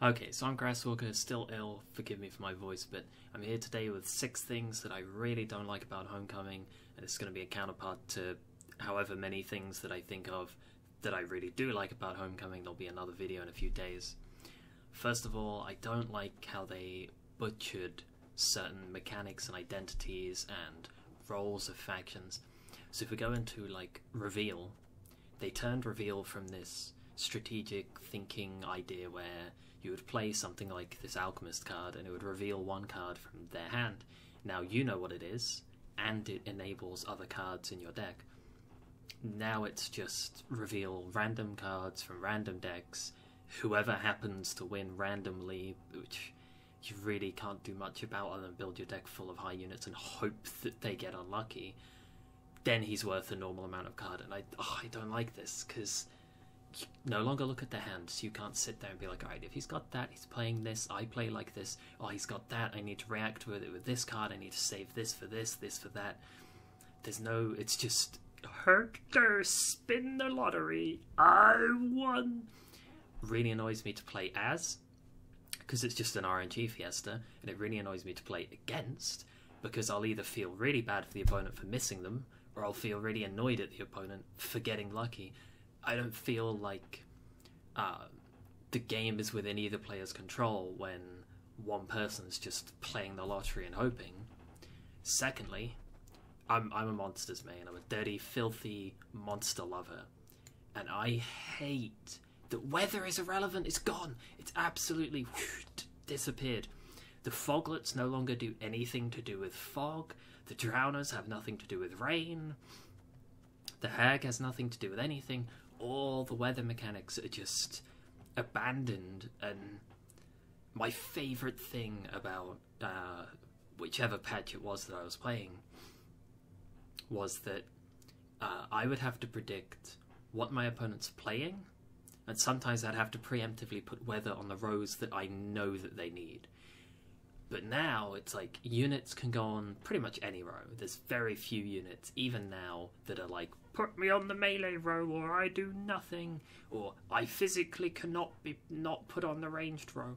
Okay, so I'm Grasswalker, still ill, forgive me for my voice, but I'm here today with 6 things that I really don't like about Homecoming, and it's going to be a counterpart to however many things that I think of that I really do like about Homecoming. There'll be another video in a few days. First of all, I don't like how they butchered certain mechanics and identities and roles of factions. So if we go into, like, Reveal, they turned Reveal from this strategic thinking idea where you would play something like this Alchemist card and it would reveal one card from their hand. Now you know what it is, and it enables other cards in your deck. Now it's just reveal random cards from random decks, whoever happens to win randomly, which you really can't do much about other than build your deck full of high units and hope that they get unlucky. Then he's worth a normal amount of card, and I don't like this, because you no longer look at the hands. You can't sit there and be like, alright, if he's got that, he's playing this, I play like this. Oh, he's got that, I need to react with it with this card, I need to save this for this, this for that. There's no, it's just, Hector, spin the lottery, I won. Really annoys me to play as, because it's just an RNG fiesta, and it really annoys me to play against, because I'll either feel really bad for the opponent for missing them, or I'll feel really annoyed at the opponent for getting lucky. I don't feel like the game is within either player's control when one person's just playing the lottery and hoping. Secondly, I'm a monsters main. I'm a dirty, filthy monster lover. And I hate that weather is irrelevant. It's gone. It's absolutely disappeared. The foglets no longer do anything to do with fog. The drowners have nothing to do with rain. The hag has nothing to do with anything. All the weather mechanics are just abandoned, and my favourite thing about whichever patch it was that I was playing was that I would have to predict what my opponent's playing, and sometimes I'd have to preemptively put weather on the rows that I know that they need. But now it's like units can go on pretty much any row. There's very few units, even now, that are like, put me on the melee row or I do nothing, or I physically cannot be not put on the ranged row.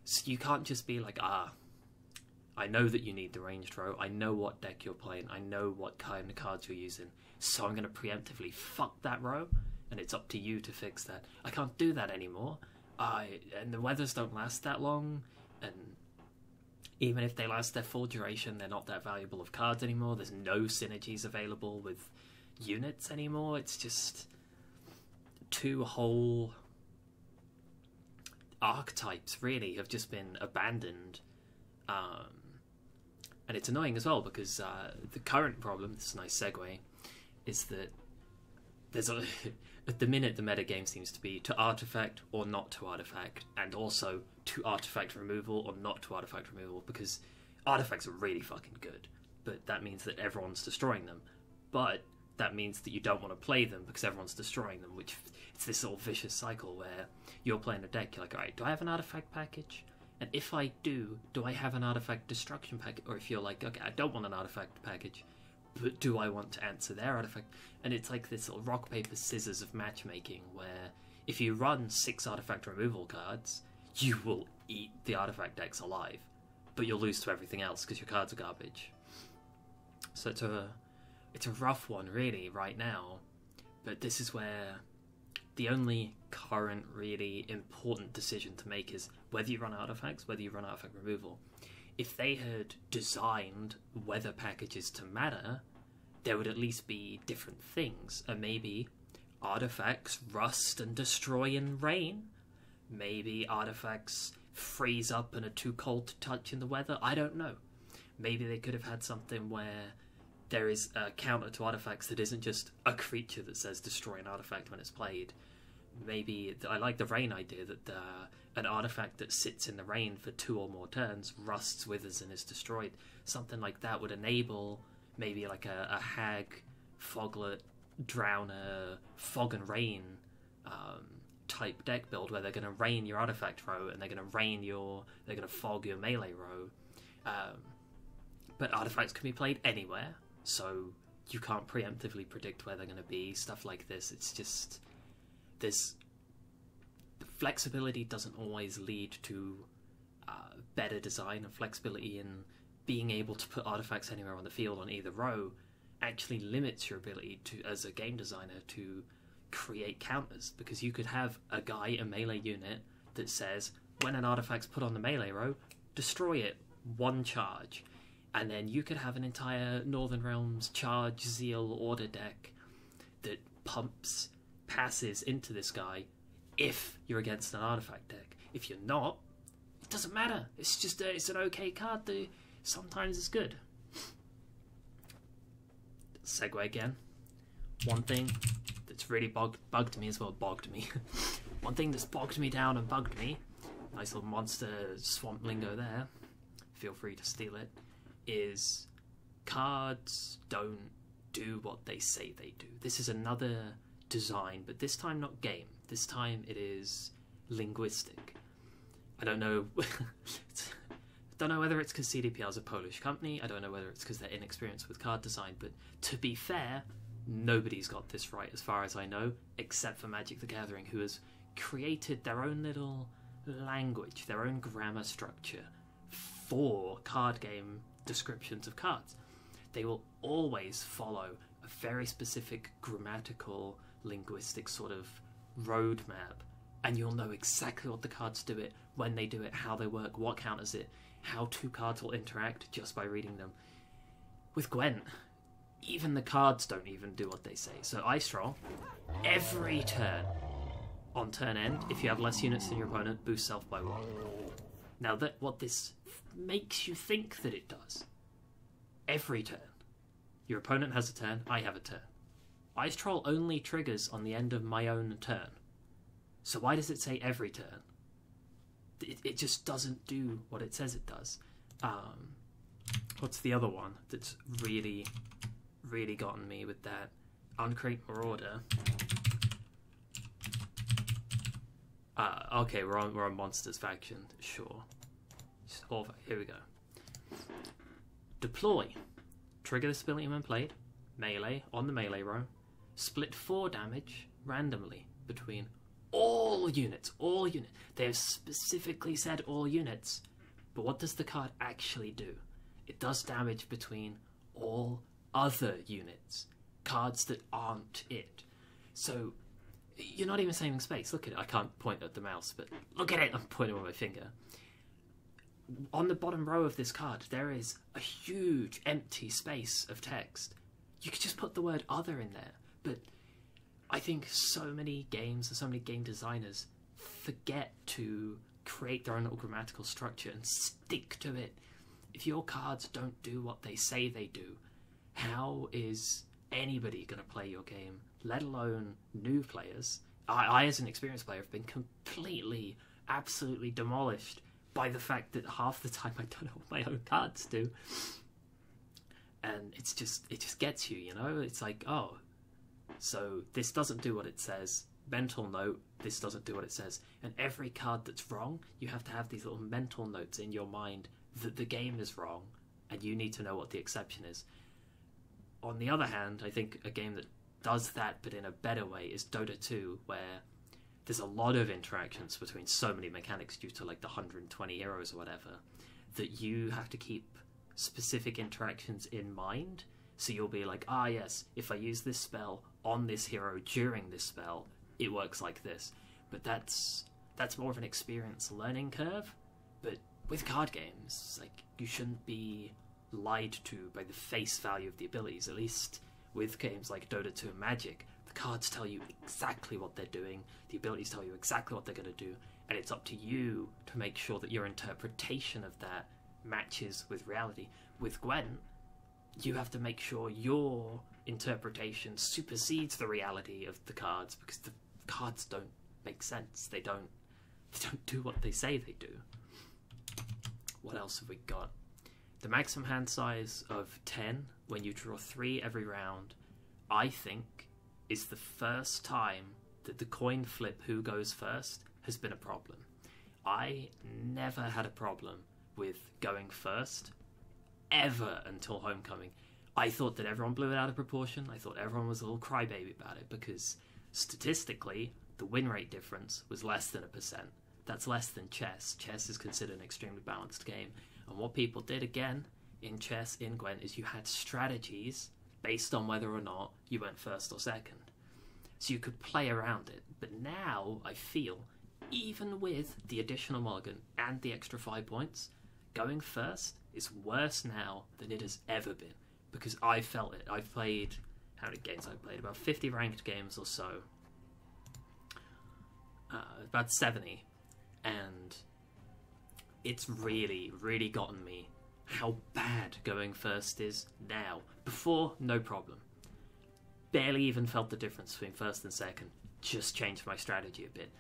So you can't just be like, I know that you need the ranged row, I know what deck you're playing, I know what kind of cards you're using, so I'm going to preemptively fuck that row, and it's up to you to fix that. I can't do that anymore. And the weathers don't last that long, and even if they last their full duration, they're not that valuable of cards anymore. There's no synergies available with units anymore. It's just 2 whole archetypes, really, have just been abandoned. And it's annoying as well, because the current problem, this is a nice segue, is that there's at the minute the metagame seems to be to artifact or not to artifact, and also to artifact removal or not to artifact removal, because artifacts are really fucking good, but that means that everyone's destroying them. But that means that you don't want to play them because everyone's destroying them, which it's this sort of vicious cycle where you're playing a deck, you're like, alright, do I have an artifact package? And if I do I have an artifact destruction package? Or if you're like, okay, I don't want an artifact package, but do I want to answer their artifact? And it's like this little rock, paper, scissors of matchmaking, where if you run 6 artifact removal cards, you will eat the artifact decks alive, but you'll lose to everything else because your cards are garbage. So it's a rough one, really, right now, but this is where the only current really important decision to make is whether you run artifacts, whether you run artifact removal. If they had designed weather packages to matter, there would at least be different things, and maybe artifacts rust and destroy in rain. Maybe artifacts freeze up and are too cold to touch in the weather. I don't know. Maybe they could have had something where there is a counter to artifacts that isn't just a creature that says destroy an artifact when it's played. Maybe, I like the rain idea, that an artifact that sits in the rain for 2 or more turns rusts, withers, and is destroyed. Something like that would enable maybe like a hag, foglet, drowner, fog and rain type deck build, where they're going to rain your artifact row and they're going to fog your melee row. But artifacts can be played anywhere, so you can't preemptively predict where they're going to be. Stuff like this, it's just, there's flexibility doesn't always lead to better design, and flexibility in being able to put artifacts anywhere on the field on either row actually limits your ability to, as a game designer, to create counters, because you could have a melee unit that says when an artifact's put on the melee row, destroy it, 1 charge, and then you could have an entire Northern Realms charge zeal order deck that pumps passes into this guy if you're against an artifact deck. If you're not, it doesn't matter. It's just it's an okay card that sometimes is good. Segue again. One thing that's really bugged me as well. One thing that's bogged me down and bugged me. Nice little monster swamp lingo there. Feel free to steal it. Is cards don't do what they say they do. This is another design, but this time not game. This time it is linguistic. I don't know. Don't know whether it's because CDPR is a Polish company. I don't know whether it's because they're inexperienced with card design. But to be fair, nobody's got this right, as far as I know, except for Magic the Gathering, who has created their own little language, their own grammar structure for card game descriptions of cards. They will always follow a very specific grammatical, linguistic sort of roadmap, and you'll know exactly what the cards do it, when they do it, how they work, what counters it, how 2 cards will interact just by reading them. With Gwent, even the cards don't even do what they say. So Ice Troll, every turn, on turn end, if you have less units than your opponent, boost self by 1. Now what this makes you think that it does, every turn, your opponent has a turn, I have a turn. Ice Troll only triggers on the end of my own turn. So why does it say every turn? It just doesn't do what it says it does. What's the other one that's really, really gotten me with that? Uncreate Marauder. Okay, we're on Monsters faction, sure. Here we go. Deploy. Trigger this ability when played. Melee, on the melee row. Split 4 damage randomly between all units. All units. They have specifically said all units. But what does the card actually do? It does damage between all other units. Cards that aren't it. So, you're not even saving space. Look at it. I can't point at the mouse, but look at it. I'm pointing with my finger. On the bottom row of this card, there is a huge empty space of text. You could just put the word other in there. But I think so many games and so many game designers forget to create their own little grammatical structure and stick to it. If your cards don't do what they say they do, how is anybody going to play your game, let alone new players? I as an experienced player, have been completely, absolutely demolished by the fact that half the time I don't know what my own cards do. And it just gets you, you know? It's like, oh, so this doesn't do what it says. Mental note, this doesn't do what it says. And every card that's wrong, you have to have these little mental notes in your mind that the game is wrong, and you need to know what the exception is. On the other hand, I think a game that does that but in a better way is Dota 2, where there's a lot of interactions between so many mechanics due to like the 120 heroes or whatever, that you have to keep specific interactions in mind. So you'll be like, ah yes, if I use this spell on this hero during this spell, it works like this. But that's more of an experience learning curve. But with card games, like, you shouldn't be lied to by the face value of the abilities. At least with games like Dota 2 and Magic, the cards tell you exactly what they're doing, the abilities tell you exactly what they're going to do, and it's up to you to make sure that your interpretation of that matches with reality. With Gwent, you have to make sure your interpretation supersedes the reality of the cards, because the cards don't make sense. They don't do what they say they do. What else have we got? The maximum hand size of 10 when you draw 3 every round, I think, is the first time that the coin flip who goes first has been a problem. I never had a problem with going first, ever, until Homecoming. I thought that everyone blew it out of proportion. I thought everyone was a little crybaby about it, because statistically, the win rate difference was less than 1%. That's less than chess. Chess is considered an extremely balanced game. And what people did again in chess in Gwent is you had strategies based on whether or not you went first or second. So you could play around it. But now I feel, even with the additional mulligan and the extra 5 points, going first is worse now than it has ever been. Because I felt it. I've played, how many games I've played? About 50 ranked games or so. About 70. And it's really, really gotten me how bad going first is now. Before, no problem. Barely even felt the difference between first and second. Just changed my strategy a bit.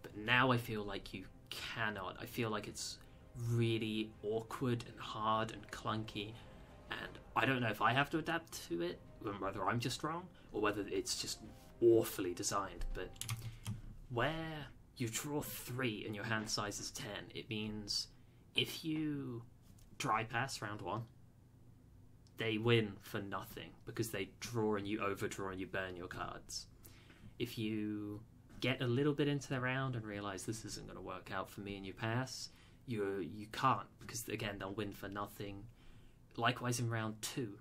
But now I feel like you cannot. I feel like it's really awkward and hard and clunky. And I don't know if I have to adapt to it, whether I'm just wrong, or whether it's just awfully designed. But where you draw 3 and your hand size is 10, it means if you dry pass round 1, they win for nothing because they draw and you overdraw and you burn your cards. If you get a little bit into the round and realise this isn't going to work out for me and you pass, you can't, because again they'll win for nothing. Likewise in round 2,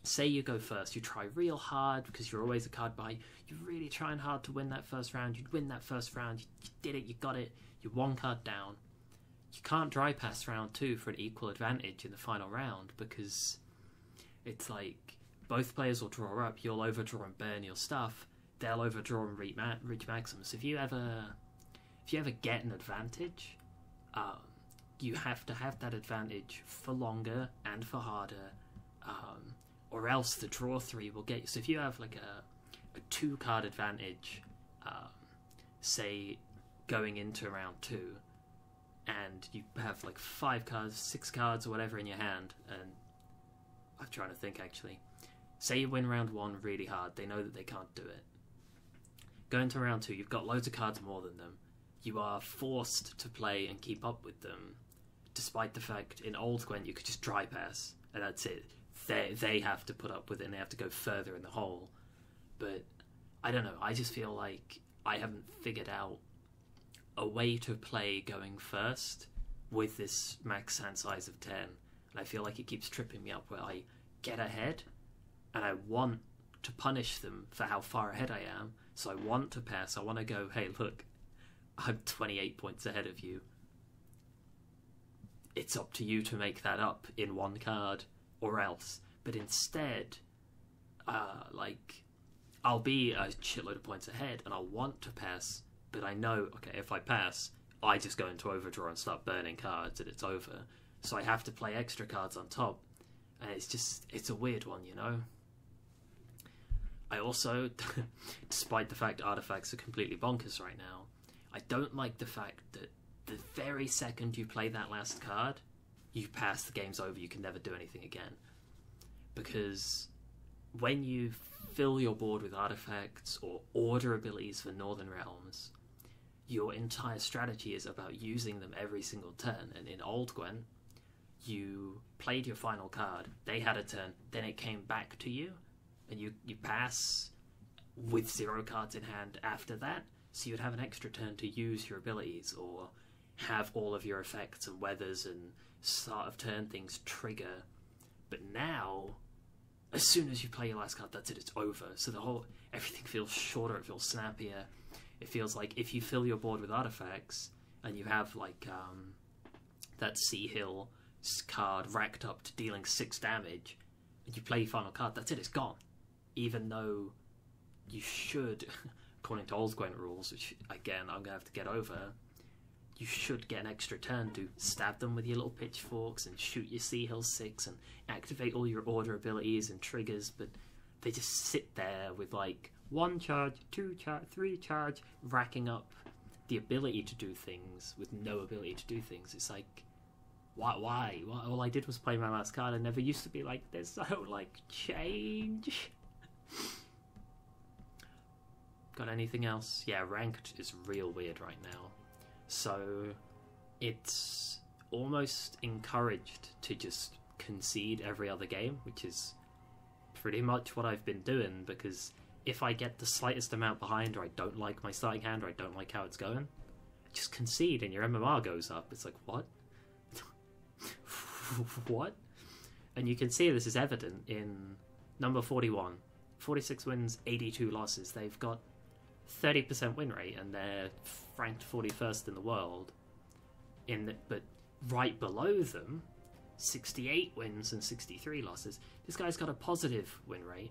say you go first, you try real hard because you're always a card behind, you're really trying hard to win that first round, you'd win that first round, you did it, you got it, you're 1 card down. You can't dry pass round 2 for an equal advantage in the final round because it's like both players will draw up, you'll overdraw and burn your stuff, they'll overdraw and reach maximum. So if you ever get an advantage, you have to have that advantage for longer and for harder, or else the draw 3 will get you. So if you have like a 2 card advantage, say going into round 2, and you have like 5 cards, 6 cards or whatever in your hand, and I'm trying to think actually. Say you win round 1 really hard, they know that they can't do it. Go into round 2, you've got loads of cards more than them. You are forced to play and keep up with them, despite the fact in old Gwent you could just dry pass, and that's it. They have to put up with it and they have to go further in the hole. But I don't know, I just feel like I haven't figured out a way to play going first with this max hand size of 10, and I feel like it keeps tripping me up where I get ahead and I want to punish them for how far ahead I am, so I want to pass, I want to go, hey look, I'm 28 points ahead of you, it's up to you to make that up in 1 card or else. But instead, like, I'll be a shitload of points ahead and I'll want to pass, but I know, okay, if I pass, I just go into overdraw and start burning cards and it's over. So I have to play extra cards on top. And it's a weird one, you know? I also, despite the fact artifacts are completely bonkers right now, I don't like the fact that the very second you play that last card, you pass, the game's over, you can never do anything again. Because when you fill your board with artifacts or order abilities for Northern Realms, your entire strategy is about using them every single turn. And in Old Gwent, you played your final card, they had a turn, then it came back to you, and you pass with 0 cards in hand after that, so you'd have an extra turn to use your abilities, or have all of your effects and weathers and start of turn things trigger. But now, as soon as you play your last card, that's it, it's over. So everything feels shorter, it feels snappier. It feels like if you fill your board with artifacts, and you have like that Sea Hill card racked up to dealing 6 damage, and you play your final card, that's it, it's gone. Even though you should, according to Old Gwent rules, which again I'm going to have to get over, you should get an extra turn to stab them with your little pitchforks and shoot your Sea Hill 6 and activate all your order abilities and triggers, but they just sit there with like 1 charge, 2 charge, 3 charge, racking up the ability to do things with no ability to do things. It's like, why? All I did was play my last card. I never used to be like this. I don't like change. Got anything else? Yeah, ranked is real weird right now. So it's almost encouraged to just concede every other game, which is pretty much what I've been doing, because if I get the slightest amount behind, or I don't like my starting hand, or I don't like how it's going, just concede and your MMR goes up. It's like, what? What? And you can see this is evident in number 41. 46 wins, 82 losses. They've got 30% win rate, and they're ranked 41st in the world. But right below them, 68 wins and 63 losses. This guy's got a positive win rate.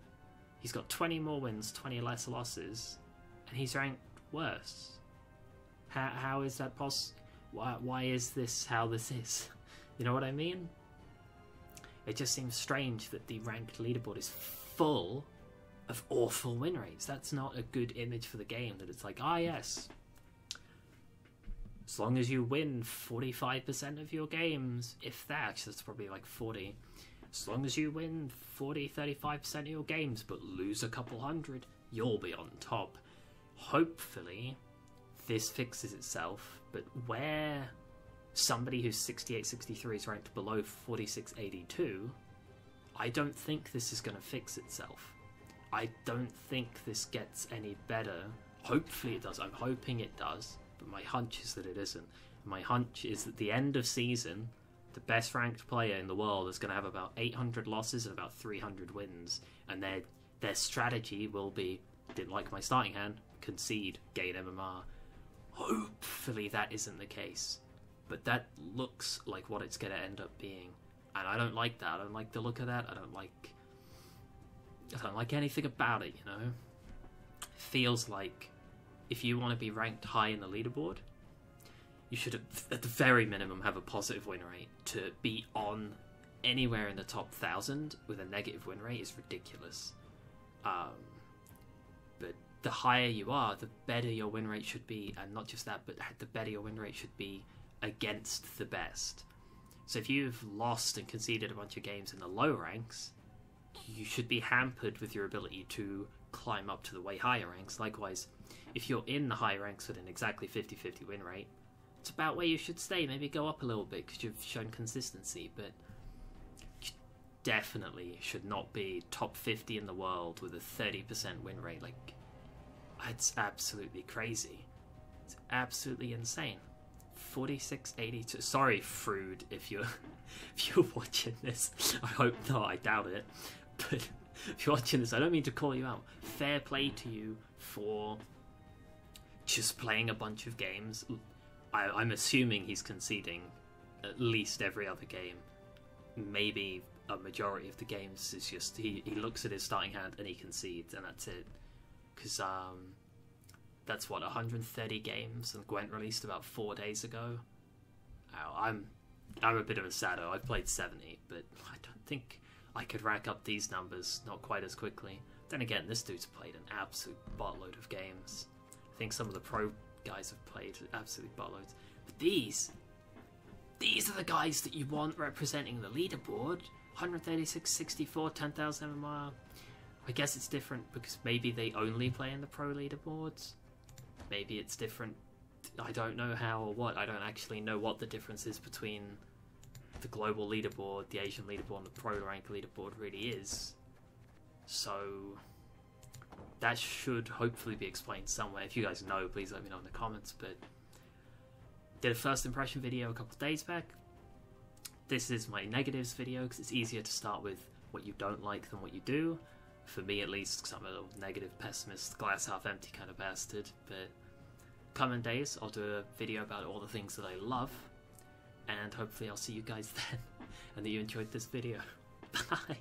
He's got 20 more wins, 20 less losses, and he's ranked worse. How is that possible? Why is this how this is? You know what I mean? It just seems strange that the ranked leaderboard is full of awful win rates. That's not a good image for the game, that it's like, ah yes, as long as you win 45% of your games, if that, actually that's probably like 40, as long as you win 35% of your games but lose a couple hundred, you'll be on top. Hopefully this fixes itself, but where somebody who's 68-63 is ranked below 46-82, I don't think this is going to fix itself. I don't think this gets any better. Hopefully it does. I'm hoping it does, but my hunch is that it isn't. My hunch is that the end of season, the best ranked player in the world is going to have about 800 losses and about 300 wins, and their strategy will be, didn't like my starting hand, concede, gain MMR. Hopefully that isn't the case, but that looks like what it's going to end up being, and I don't like that. I don't like the look of that. I don't like anything about it, you know? Feels like if you want to be ranked high in the leaderboard, you should at the very minimum have a positive win rate. To be on anywhere in the top 1,000 with a negative win rate is ridiculous. But the higher you are, the better your win rate should be, and not just that, but the better your win rate should be against the best. So if you've lost and conceded a bunch of games in the low ranks, you should be hampered with your ability to climb up to the way higher ranks. Likewise, if you're in the high ranks with an exactly 50-50 win rate, it's about where you should stay. Maybe go up a little bit because you've shown consistency, but you definitely should not be top 50 in the world with a 30% win rate. Like, it's absolutely crazy. It's absolutely insane. 46-82. Sorry, Frood, if you're watching this. I hope not. I doubt it. But if you're watching this, I don't mean to call you out. Fair play to you for just playing a bunch of games. I'm assuming he's conceding at least every other game. Maybe a majority of the games is just he looks at his starting hand and he concedes, and that's it. Because that's what, 130 games, and Gwent released about 4 days ago. I'm a bit of a sado. I've played 70, but I don't think I could rack up these numbers, not quite as quickly. Then again, this dude's played an absolute buttload of games. I think some of the pro guys have played absolute buttloads. But these are the guys that you want representing the leaderboard. 136, 64, 10,000 MMR. I guess it's different because maybe they only play in the pro leaderboards. Maybe it's different. I don't know how or what. I don't actually know what the difference is between the global leaderboard, the Asian leaderboard, and the pro rank leaderboard really is. So that should hopefully be explained somewhere. If you guys know, please let me know in the comments. But did a first impression video a couple of days back. This is my negatives video because it's easier to start with what you don't like than what you do. For me at least, because I'm a little negative, pessimist, glass half empty kind of bastard. But coming days, I'll do a video about all the things that I love. And hopefully I'll see you guys then. And that you enjoyed this video. Bye.